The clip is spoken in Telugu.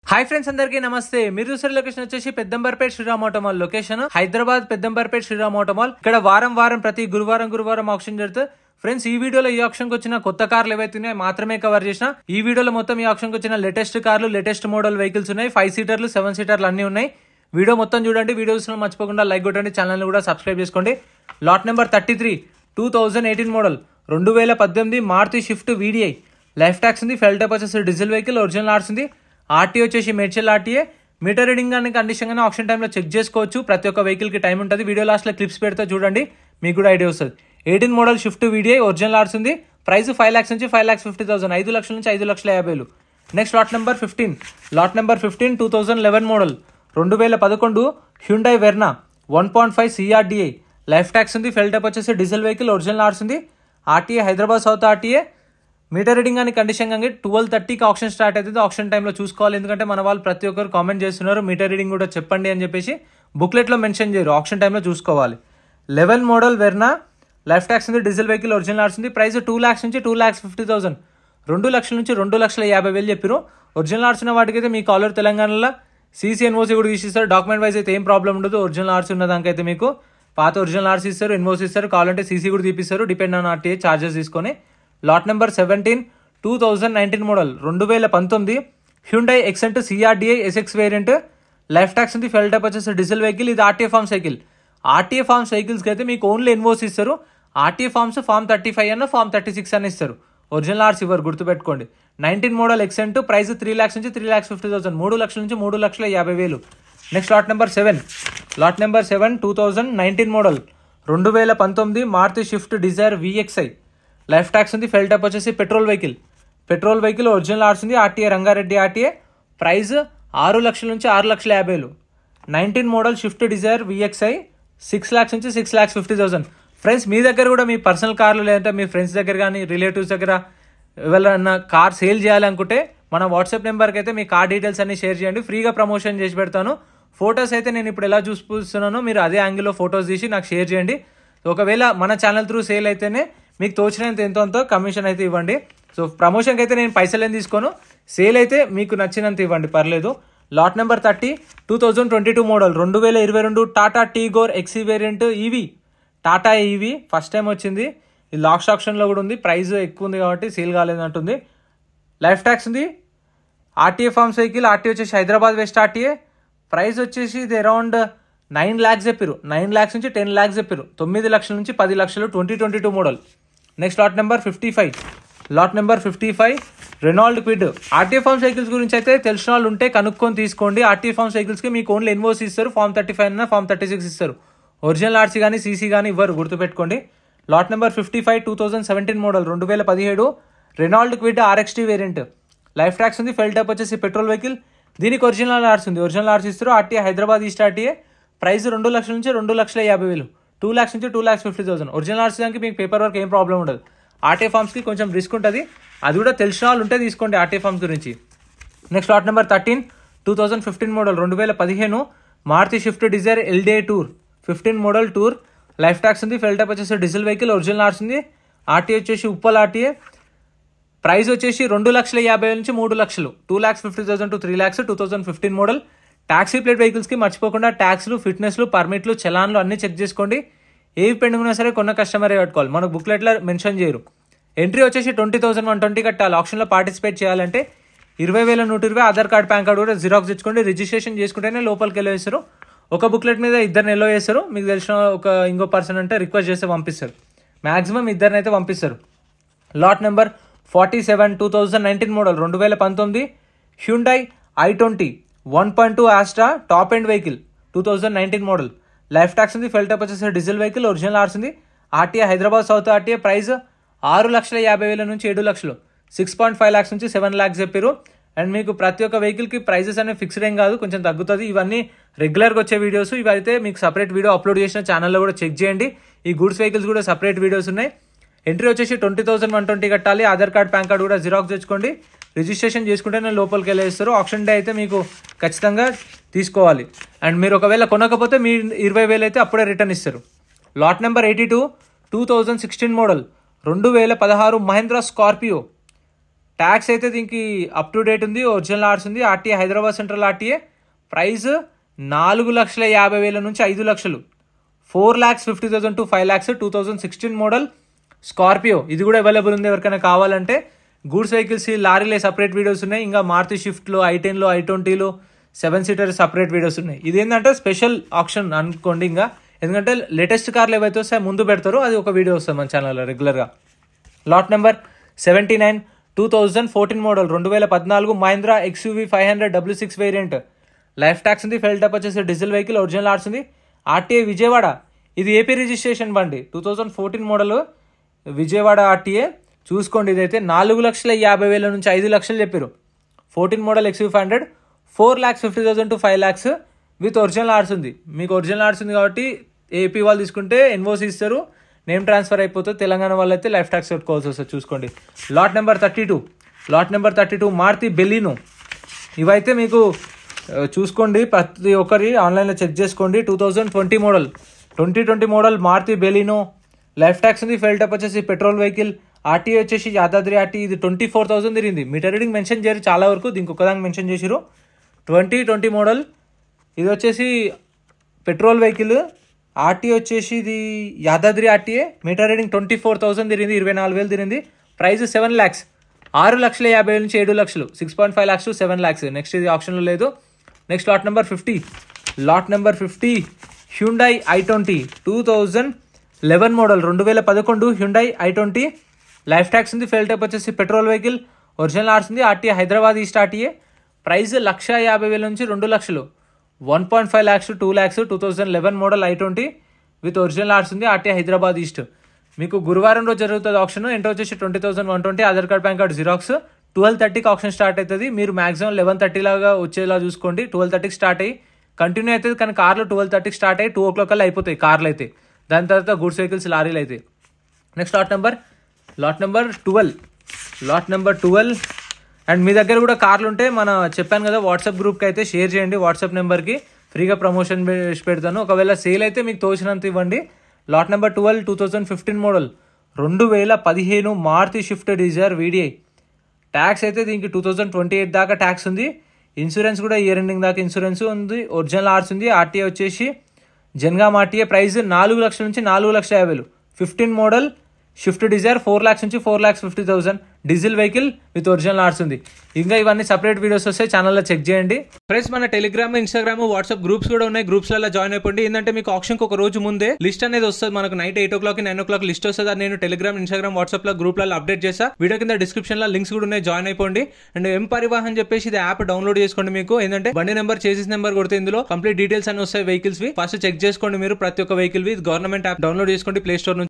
హాయ్ ఫ్రెండ్స్, అందరికీ నమస్తే. మీరు చూసే లొకేషన్ వచ్చేసి Peddamberpet Sriram auto mall location, Hyderabad Peddamberpet Sriram auto mall. ఇక్కడ వారం ప్రతి గురువారం ఆప్షన్ జరుగుతుంది. ఫ్రెండ్స్, ఈ వీడియోలో ఈ ఆప్షన్ కి వచ్చిన కొత్త కార్లు ఏవైతున్నాయో మాత్రమే కవర్ చేసిన. ఈ వీడియోలో మొత్తం ఈ ఆప్షన్ కి వచ్చిన లేటెస్ట్ కార్లు, లేటెస్ట్ మోడల్ వెహికల్స్ ఉన్నాయి. 5 సీటర్లు 7 సీటర్లు అన్ని ఉన్నాయి. వీడియో మొత్తం చూడండి. వీడియోస్ మర్చిపోకుండా లైక్ కొట్టండి, ఛానల్ కూడా సబ్స్క్రైబ్ చేసుకోండి. Lot number 33 2018 model 2018 Maruti Swift VDI. Life tax ఉంది, ఫెల్ టైప్ వచ్చేసి డీజిల్ వెహికల్, ఒరిజినల్ ఆర్స్ ఉంది. ఆర్టీ వచ్చేసి మేడ్చల్ ఆర్టీఏ. మీటర్ రీడింగ్ కానీ కండిషన్ కానీ ఆప్షన్ టైంలో చెక్ చేసుకోవచ్చు. ప్రతి ఒక్క వెహికల్కి టైం ఉంటుంది. వీడియో లాస్ట్లో క్లిప్స్ పెడితే చూడండి, మీకు కూడా ఐడియా వస్తుంది. 18 మోడల్ షిఫ్ట్ VDI, ఒరిజినల్ ఆర్స్ ఉంది. ప్రైస్ 5 lakhs నుంచి 5,50,000, 5 లక్షల నుంచి 5,50,000. Next lot number 15 2011 model 2011 Hyundai Verna 1.5 CRDI. Life tax ఉంది, ఫెల్ టైప్ వచ్చేసి డీజిల్ వెహికల్, ఒరిజినల్ ఆర్స్ ఉంది. RTA Hyderabad south RTA. Meter reading కానీ కండిషన్ కానీ 12:30కి ఆప్షన్ స్టార్ట్ అవుతుంది. ఆప్షన్ టైంలో చూసుకోవాలి, ఎందుకంటే మన వాళ్ళు ప్రతి ఒక్కరు కామెంట్ చేస్తున్నారు మీటర్ రీడింగ్ కూడా చెప్పండి అని చెప్పేసి. బుక్లెట్లో మెన్షన్ చేయరు, ఆప్షన్ టైంలో చూసుకోవాలి. 11 మోడల్ వెర్నా, లైఫ్ ట్యాక్స్ ఉంది, డీజిల్ వెహికల్, ఒరిజినల్ ఆర్స్ ఉంది. ప్రైస్ 2 lakhs నుంచి 2,50,000, 2 లక్షల నుంచి 2,50,000 చెప్పారు. ఒరిజినల్ ఆర్స్ ఉన్న వాటికైతే మీ కాలర్ తెలంగాణలో CC NOC కూడా తీసిస్తారు. డాక్యుమెంట్ వైజ్ అయితే ఏం ప్రాబ్లం ఉండదు. ఒరిజినల్ ఆర్స్ ఉన్న దానికైతే మీకు పాత ఒరిజినల్ ఆర్స్ ఇస్తారు, NOC ఇస్తారు. కావాలంటే CC కూడా తీపిస్తారు, డిపెండ్ ఆన్ RTA చార్జెస్ తీసుకొని. Lot number 17 2019 model 2019 Hyundai Xcent CRDI SX variant. Life tax ఉంది, ఫెల్ టైప్ వచ్చేసి డీజిల్ వెహికల్. ఇది RTA form cycle. RTA form సైకిల్స్కి అయితే మీకు ఓన్లీ NOC ఇస్తారు. RTA ఫార్మ్స్ ఫార్మ్ 35 అన్న ఫార్మ్ 36 అని ఇస్తారు. ఒరిజినల్ ఆర్స్ ఇవ్వరు, గుర్తుపెట్టుకోండి. 19 మోడల్ ఎక్సెంట్. ప్రైస్ 3 lakhs నుంచి 3,50,000, 3 లక్షల నుంచి 3,50,000. Next lot number 7 2019 model 2019 Maruti Swift Dzire VXI. Life tax ఉంది, ఫెల్ టైప్ వచ్చేసి పెట్రోల్ వెహికల్, ఒరిజినల్ ఆర్స్ ఉంది. RTA Rangareddy RTA. ప్రైస్ 6 లక్షల నుంచి 6,50,000. 19 model Swift Dzire VXI 6 lakhs నుంచి 6,50,000. ఫ్రెండ్స్, మీ దగ్గర కూడా మీ పర్సనల్ కార్లు లేదంటే మీ ఫ్రెండ్స్ దగ్గర కానీ రిలేటివ్స్ దగ్గర ఎవరైనా కార్ సేల్ చేయాలనుకుంటే మన వాట్సాప్ నెంబర్కి అయితే మీ కార్ డీటెయిల్స్ అన్ని షేర్ చేయండి. ఫ్రీగా ప్రమోషన్ చేసి పెడతాను. ఫొటోస్ అయితే నేను ఇప్పుడు ఎలా చూస్తున్నానో మీరు అదే యాంగిల్లో ఫొటోస్ తీసి నాకు షేర్ చేయండి. ఒకవేళ మన ఛానల్ త్రూ సేల్ అయితేనే మీకు తోచినంత ఎంతో కమిషన్ అయితే ఇవ్వండి. సో ప్రమోషన్కి అయితే నేను పైసలు ఏం తీసుకోను, సేల్ అయితే మీకు నచ్చినంత ఇవ్వండి, పర్లేదు. Lot number 30 2022 model 2022 Tata Tigor XE variant EV. Tata EV first time వచ్చింది. ఇది లాస్ట్ ఆప్షన్లో కూడా ఉంది. ప్రైస్ ఎక్కువ ఉంది కాబట్టి సేల్ కాలేదంటుంది. లైఫ్ ట్యాక్స్ ఉంది. RTA form cycle. RTA వచ్చేసి హైదరాబాద్ వెస్ట్ RTA. ప్రైస్ వచ్చేసి ఇది అరౌండ్ 9 lakhs చెప్పారు. 9 lakhs నుంచి 10 lakhs చెప్పారు. 9 లక్షల నుంచి 10 లక్షలు. 2022 model. Next lot number 55 Renault Kwid. RTA form cycles గురించి అయితే తెలిసిన వాళ్ళు ఉంటే కనుక్కొని తీసుకోండి. RTA ఫార్మ్ సైకిల్స్కి మీకు ఓన్లీ NOC ఇస్తారు. ఫార్మ్ 35 అన్న ఫార్మ్ 36 ఇస్తారు. ఒరిజినల్ RC కానీ CC కానీ ఇవ్వరు, గుర్తుపెట్టుకోండి. Lot number 55 2017 model 2017 Renault Kwid RXT variant. Life tax ఉంది, ఫెల్ టైప్ వచ్చేసి పెట్రోల్ వెహికల్. దీనికి ఒరిజినల్ ఆర్స్ ఉంది, ఒరిజినల్ ఆర్స్ ఇస్తారు. RTA Hyderabad East RTA. Price 2 లక్షల నుంచి 2,50,000, 2 lakhs నుంచి 2,50,000. ఒరిజినల్ ఆర్స్ దానికి మీకు పేపర్ వర్క్ ఏం ప్రాబ్లం ఉండదు. RTA ఫార్మ్స్కి కొంచెం రిస్క్ ఉంటుంది, అది కూడా తెలిసిన వాళ్ళు ఉంటే తీసుకోండి RTA ఫార్మ్స్ గురించి. Next lot number 13 2015 model 2015 Maruti Swift Dzire LDI tour 15 model tour. Life tax ఉంది, ఫెల్ టైప్ వచ్చేసి డీజిల్ వెహికల్, ఒరిజినల్ ఆర్స్ ఉంది. RTA వచ్చేసి ఉప్పల్ RTA. ప్రైస్ వచ్చేసి 2,50,000 నుంచి 3 లక్షలు, 2,50,000 to 3 lakhs. 2015 model. Taxi plate వెహికల్స్కి మర్చిపోకుండా ట్యాక్స్లు, ఫిట్నెస్లు, పర్మిట్లు, చలాన్లు అన్నీ చెక్ చేసుకోండి. ఏవి పెండింగ్ ఉన్నా సరే కొన్న కస్టమరే కట్టుకోవాలి, మనకు బుక్లెట్లో మెన్షన్ చేయరు. ఎంట్రీ వచ్చేసి 20,120 కట్టాలి. ఆప్షన్లో పార్టిసిపేట్ చేయాలంటే 20,120. ఆధార్ కార్డ్, పాన్ కార్డు కూడా జిరాక్స్ తెచ్చుకోండి. రిజిస్ట్రేషన్ చేసుకుంటేనే లోపలికి వెళ్ళేస్తారు. ఒక బుక్లెట్ మీద 2 ఎల్లో వేస్తారు. మీకు తెలిసిన ఇంకో పర్సన్ అంటే రిక్వెస్ట్ చేస్తే పంపిస్తారు. మ్యాక్సిమం 2 అయితే పంపిస్తారు. Lot number 47 2019 model 2019 Hyundai i20 1.2 Asta top end vehicle 2019 model. Life tax ఉంది, ఫెల్ టైప్ వచ్చేసి డీజిల్ వెహికల్, ఒరిజినల్ ఆర్స్ ఉంది. RTA Hyderabad south RTA. Price 6,50,000 నుంచి 7 లక్షలు, 6.5 lakhs నుంచి 7 lakhs చెప్పారు. అండ్ మీకు ప్రతి ఒక్క వెహికల్కి ప్రైజెస్ అనేవి ఫిక్స్డ్ ఏం కాదు, కొంచెం తగ్గుతుంది. ఇవన్నీ రెగ్యులర్గా వచ్చే వీడియోస్. ఇవైతే మీకు సపరేట్ వీడియో అప్లోడ్ చేసిన ఛానల్లో కూడా చెక్ చేయండి. ఈ గూడ్స్ వెహికల్స్ కూడా సపరేట్ వీడియోస్ ఉన్నాయి. ఎంట్రీ వచ్చేసి 20,120 కట్టాలి. ఆధార్ కార్డ్, పాన్ కార్డు కూడా జిరాక్స్ తెచ్చుకోండి. రిజిస్ట్రేషన్ చేసుకుంటేనే లోపలికి వెళ్ళేస్తారు. ఆప్షన్ డే అయితే మీకు ఖచ్చితంగా తీసుకోవాలి. అండ్ మీరు ఒకవేళ కొనకపోతే మీ 20,000 అయితే అప్పుడే రిటర్న్ ఇస్తారు. Lot number 82 2016 model 2016 Mahindra Scorpio. Tax అయితే దీనికి అప్ టు డేట్ ఉంది, ఒరిజినల్ ఆర్ట్స్ ఉంది, RTA Hyderabad central RTA. Price 4,50,000 నుంచి 5 లక్షలు, 4,50,000 to 5 lakhs. 2016 మోడల్ స్కార్పియో, ఇది కూడా అవైలబుల్ ఉంది ఎవరికైనా కావాలంటే. గూడ్స్ వెహికల్స్ లారీలే సపరేట్ వీడియోస్ ఉన్నాయి, ఇంకా మారుతి షిఫ్ట్లో, i10లో, i20లో 7 సీటర్ సపరేట్ వీడియోస్ ఉన్నాయి. ఇది ఏంటంటే స్పెషల్ ఆప్షన్ అనుకోండి, ఇంకా ఎందుకంటే లేటెస్ట్ కార్లు ఏవైతే వస్తాయో ముందు పెడతారో అది ఒక వీడియో వస్తుంది మన ఛానల్లో రెగ్యులర్గా. Lot number 79, 2014 model, 2014 Mahindra XUV 500 W6 variant. Life tax ఉంది, ఫెల్ టప్ వచ్చేసి డీజిల్ వెహికల్, ఒరిజినల్ ఆర్ట్స్ ఉంది, ఆర్టీఏ విజయవాడ. ఇది ఏపీ రిజిస్ట్రేషన్ బండి, 2014 మోడల్ విజయవాడ ఆర్టీఏ. చూసుకోండి, ఇదైతే 4,50,000 నుంచి 5 లక్షలు చెప్పారు. 14 model XUV 500, 4,50,000 to 5 lakhs with original ఆర్ట్స్ ఉంది. మీకు ఒరిజినల్ ఆర్ట్స్ ఉంది కాబట్టి ఏపీ వాళ్ళు తీసుకుంటే ఎన్ఓసి ఇస్తారు, నేమ్ ట్రాన్స్ఫర్ అయిపోతుంది. తెలంగాణ వాళ్ళు అయితే లైఫ్ ట్యాక్స్ పెట్టుకోవాల్సి వస్తుంది. చూసుకోండి. Lot number 32 Maruti Baleno. ఇవైతే మీకు చూసుకోండి, ప్రతి ఒక్కరి ఆన్లైన్లో చెక్ చేసుకోండి. 2020 model, 2020 model Maruti Baleno. Life tax ఉంది, ఫెల్ టప్ వచ్చేసి పెట్రోల్ వెహికల్, ఆర్టీఏ వచ్చేసి యాదాద్రి ఆర్టీ. ఇది 24,000 తిరిగింది. మీటర్ రీడింగ్ మెన్షన్ చేయరు చాలా వరకు, దీనికి ఒకదానికి మెన్షన్ చేసిరు. 2020 మోడల్, ఇది వచ్చేసి పెట్రోల్ వెహికల్, ఆర్టీఏ వచ్చేసి ఇది యాదాద్రి ఆర్టీఏ. మీటర్ రీడింగ్ 24,000 తిరిగింది, 24,000 తిరిగింది. ప్రైస్ 7 lakhs, 6,50,000 నుంచి 7 లక్షలు, 6.5 lakhs to 7 lakhs. నెక్స్ట్ ఇది ఆప్షన్లో లేదు. Next lot number 50, Hyundai i20, 2011 model, 2011 Hyundai i20. Life tax ఉంది, ఫెల్ టైప్ వచ్చేసి పెట్రోల్ వెహికల్, ఒరిజినల్ ఆర్ట్స్ ఉంది, RTA Hyderabad east RTA. Price 1,50,000 నుంచి 2 లక్షలు, 1.5 lakhs to 2 lakhs. 2011 model i20 with original ఆర్ట్స్ ఉంది, ఆర్టీఏ హైదరాబాద్ ఈస్ట్. మీకు గురువారం రోజు జరుగుతుంది ఆప్షన్. ఎంటర్ వచ్చేసి 20,120, Aadhaar card, PAN card xerox. 12:30కి ఆప్షన్ స్టార్ట్ అవుతుంది. మీరు మాక్సిమం 11:30 లాగా వచ్చేలా చూసుకోండి. 12:30కి స్టార్ట్ అయ్యి కంటిన్యూ అవుతుంది, కానీ కార్లు 12:30కి స్టార్ట్ అయ్యి 2 o'clock కల్లా అయిపోతాయి కార్లు అయితే. దాని తర్వాత గూడ్స్ వెహికల్స్ లారీలు అయితే. Next lot number 12. అండ్ మీ దగ్గర కూడా కార్లు ఉంటే చెప్పాను కదా వాట్సాప్ గ్రూప్కి అయితే షేర్ చేయండి. వాట్సాప్ నెంబర్కి ఫ్రీగా ప్రమోషన్ పెడతాను. ఒకవేళ సేల్ అయితే మీకు తోచినంత ఇవ్వండి. Lot number 12, 2015 model, 2015 Maruti Swift Dzire VDI. Tax అయితే దీనికి 2028 దాకా ట్యాక్స్ ఉంది. ఇన్సూరెన్స్ కూడా ఇయర్ ఎండింగ్ దాకా ఇన్సూరెన్స్ ఉంది. ఒరిజినల్ ఆర్ట్స్ ఉంది, ఆర్టీఏ వచ్చేసి జన్గామ్ ఆర్టీఏ. ప్రైస్ 4 లక్షల నుంచి 4,50,000. 15 మోడల్ షిఫ్ట్ డిజైర్, 4 lakhs నుంచి 4,50,000. డీజిల్ వెహికల్ విత్ ఒరిజినల్ ఆర్ట్స్ ఉంది. ఇంకా ఇవన్నీ సపరేట్ వీడియోస్ వస్తాయి, ఛానల్లో చెక్ చేయండి. ఫ్రెండ్స్, మన టెలిగ్రామ్, ఇన్స్టాగ్రామ్, వాట్సాప్ గ్రూప్స్ కూడా ఉన్నాయి. గ్రూప్స్లలో జాయిన్ అయిపోండి. ఏంటంటే మీకు ఆప్షన్కి ఒక రోజు ముందే లిస్ట్ అనేది వస్తుంది. మనకు నైట్ 8 o'clock, 9 o'clock లిస్ట్ వస్తుంది. అది నేను టెలిగ్రామ్, ఇన్స్టాగ్రామ్, వాట్సాప్ లో గ్రూప్లలో అప్డేట్ చేస్తా. వీడియో కింద డిస్క్రిప్షన్ లో లింక్స్ కూడా ఉన్నాయి, జాయిన్ అయిపోండి. అండ్ ఎం పరివాహన్ చెప్పేసి ఇది యాప్ డౌన్లోడ్ చేసుకోండి. మీకు ఏంటంటే బండి నెంబర్, చేసిస్ నెంబర్ కొడితే ఇందులో కంప్లీట్ డీటెయిల్స్ అన్ని వస్తాయి వెహికల్స్ వి. ఫస్ట్ చెక్ చేసుకోండి మీరు ప్రతి ఒక్క వెహికల్ వి. గవర్నమెంట్ యాప్ డౌన్లోడ్ చేసుకోండి ప్లే స్టోర్ నుంచి.